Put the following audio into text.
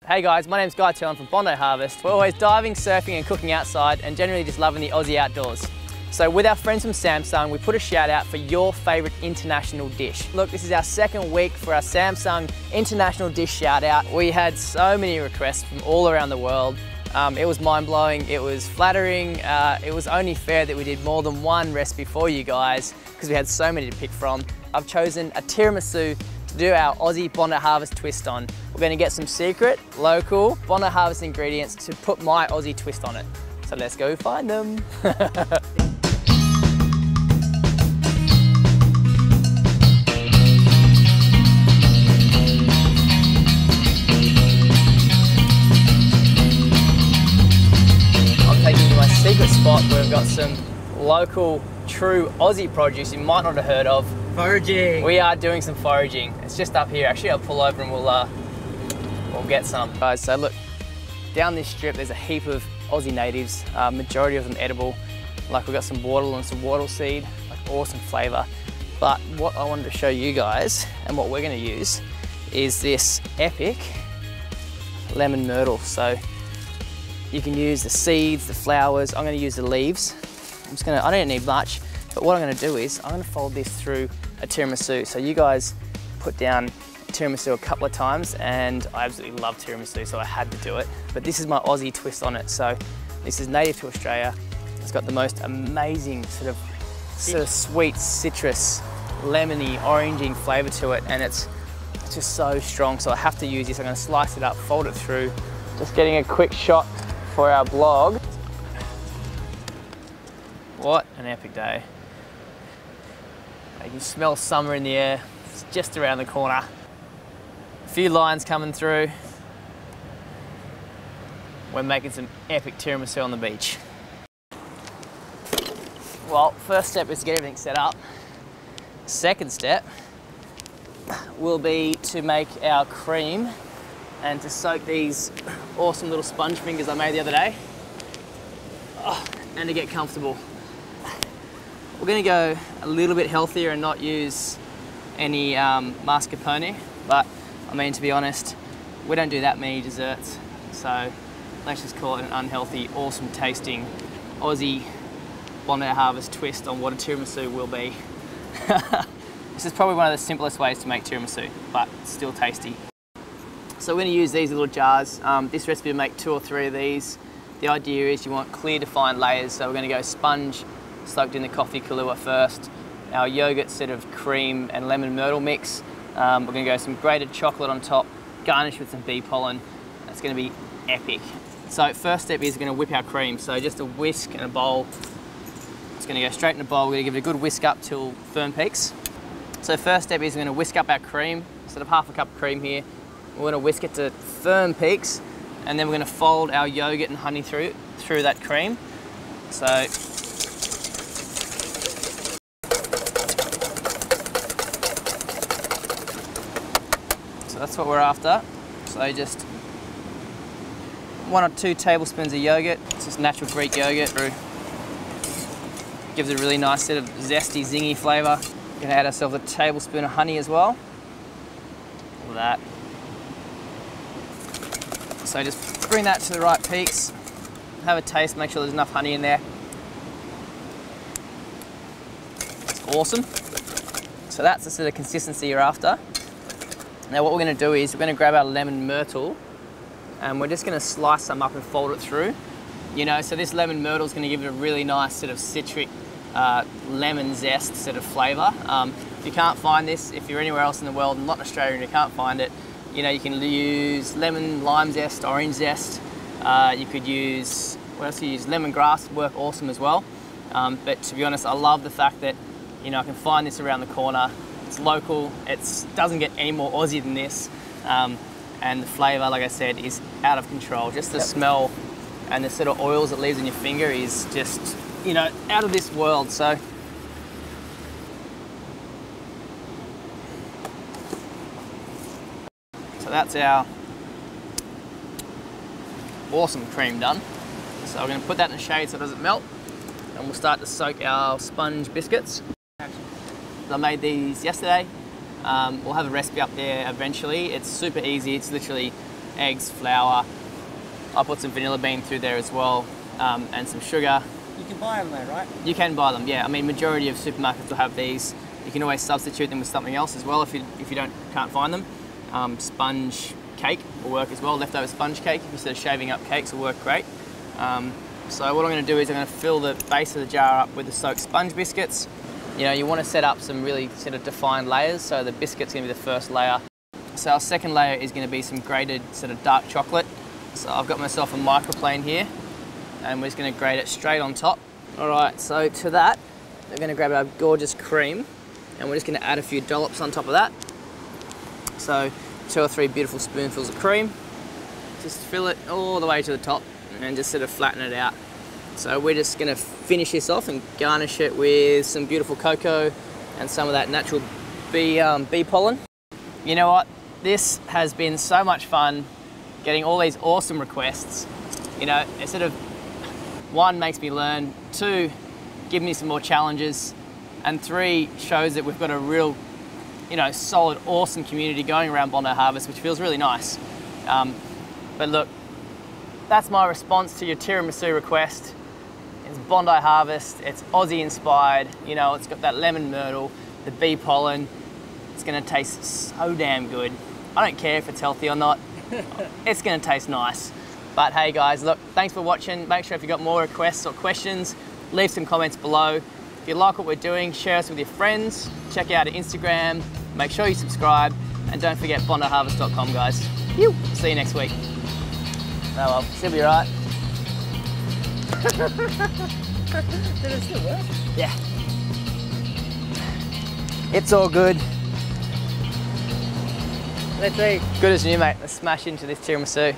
Hey guys, my name's Guy from Bondi Harvest. We're always diving, surfing and cooking outside and generally just loving the Aussie outdoors. So with our friends from Samsung, we put a shout out for your favourite international dish. Look, this is our second week for our Samsung international dish shout out. We had so many requests from all around the world. It was mind-blowing, it was flattering, it was only fair that we did more than one recipe for you guys because we had so many to pick from. I've chosen a tiramisu to do our Aussie Bondi Harvest twist on. We're going to get some secret, local Bondi Harvest ingredients to put my Aussie twist on it. So let's go find them. Secret spot where we've got some local, true Aussie produce you might not have heard of. Foraging! We are doing some foraging. It's just up here. Actually, I'll pull over and we'll get some. Guys, so look, down this strip there's a heap of Aussie natives, majority of them edible. Like we've got some whortle and some whortle seed, like awesome flavour. But what I wanted to show you guys, and what we're going to use, is this epic lemon myrtle. So you can use the seeds, the flowers. I'm going to use the leaves. I don't need much, but what I'm going to do is I'm going to fold this through a tiramisu. So you guys put down tiramisu a couple of times, and I absolutely love tiramisu, so I had to do it. But this is my Aussie twist on it. So this is native to Australia. It's got the most amazing sort of sweet, citrus, lemony, orangey flavour to it, and it's just so strong. So I have to use this. I'm going to slice it up, fold it through. Just getting a quick shot for our blog. What an epic day. You can smell summer in the air. It's just around the corner. A few lines coming through. We're making some epic tiramisu on the beach. Well, first step is to get everything set up. Second step will be to make our cream and to soak these awesome little sponge fingers I made the other day. And to get comfortable. We're going to go a little bit healthier and not use any mascarpone, but I mean, to be honest, we don't do that many desserts, so let's just call it an unhealthy, awesome tasting Aussie Bondi Harvest twist on what a tiramisu will be. This is probably one of the simplest ways to make tiramisu, but still tasty. So we're going to use these little jars. This recipe will make 2 or 3 of these. The idea is you want clear defined layers, so we're going to go sponge soaked in the coffee Kahlua first, our yogurt sort of cream and lemon myrtle mix. We're going to go some grated chocolate on top, garnished with some bee pollen. That's going to be epic. So first step is we're going to whip our cream. So just a whisk and a bowl. It's going to go straight in the bowl. We're going to give it a good whisk up till firm peaks. So first step is we're going to whisk up our cream. Sort of half a cup of cream here. We're going to whisk it to firm peaks, and then we're going to fold our yogurt and honey through that cream. So that's what we're after. So just 1 or 2 tablespoons of yogurt. It's just natural Greek yogurt. Gives it a really nice sort of zesty, zingy flavour. We're going to add ourselves a tablespoon of honey as well. All of that. So just bring that to the right peaks, have a taste, make sure there's enough honey in there. It's awesome. So that's the sort of consistency you're after. Now what we're going to do is we're going to grab our lemon myrtle and we're just going to slice some up and fold it through. You know, so this lemon myrtle is going to give it a really nice sort of citric lemon zest sort of flavour. If you can't find this, if you're anywhere else in the world, not in Australia and you can't find it, you know, you can use lemon, lime zest, orange zest. You could use, what else do you use? Lemongrass would work awesome as well. But to be honest, I love the fact that, you know, I can find this around the corner. It's local, it doesn't get any more Aussie than this. And the flavour, like I said, is out of control. Just the smell and the sort of oils it leaves on your finger is just, you know, out of this world. So that's our awesome cream done. So we're going to put that in the shade so it doesn't melt, and we'll start to soak our sponge biscuits. I made these yesterday. We'll have a recipe up there eventually. It's super easy. It's literally eggs, flour. I put some vanilla bean through there as well, and some sugar. You can buy them though, right? You can buy them, yeah. I mean, majority of supermarkets will have these. You can always substitute them with something else as well if you can't find them. Sponge cake will work as well. Leftover sponge cake, instead of shaving up cakes, will work great. So what I'm going to do is I'm going to fill the base of the jar up with the soaked sponge biscuits. You know, you want to set up some really sort of defined layers. So the biscuit's going to be the first layer. So our second layer is going to be some grated sort of dark chocolate. So I've got myself a microplane here, and we're just going to grate it straight on top. All right, so to that, we're going to grab our gorgeous cream, and we're just going to add a few dollops on top of that. So 2 or 3 beautiful spoonfuls of cream. Just fill it all the way to the top and just sort of flatten it out. So we're just going to finish this off and garnish it with some beautiful cocoa and some of that natural bee pollen. You know what? This has been so much fun getting all these awesome requests. You know, it sort of, 1, makes me learn, 2, give me some more challenges, and 3, shows that we've got a real, you know, solid, awesome community going around Bondi Harvest, which feels really nice. But look, that's my response to your tiramisu request. It's Bondi Harvest, it's Aussie inspired, you know, it's got that lemon myrtle, the bee pollen. It's gonna taste so damn good. I don't care if it's healthy or not, it's gonna taste nice. But hey guys, look, thanks for watching. Make sure if you've got more requests or questions, leave some comments below. If you like what we're doing, share us with your friends. Check out our Instagram, make sure you subscribe, and don't forget bondiharvest.com, guys. See you next week. Oh well, she'll be right. Did it still work? Yeah. It's all good. Let's see. Good as new, mate. Let's smash into this tiramisu.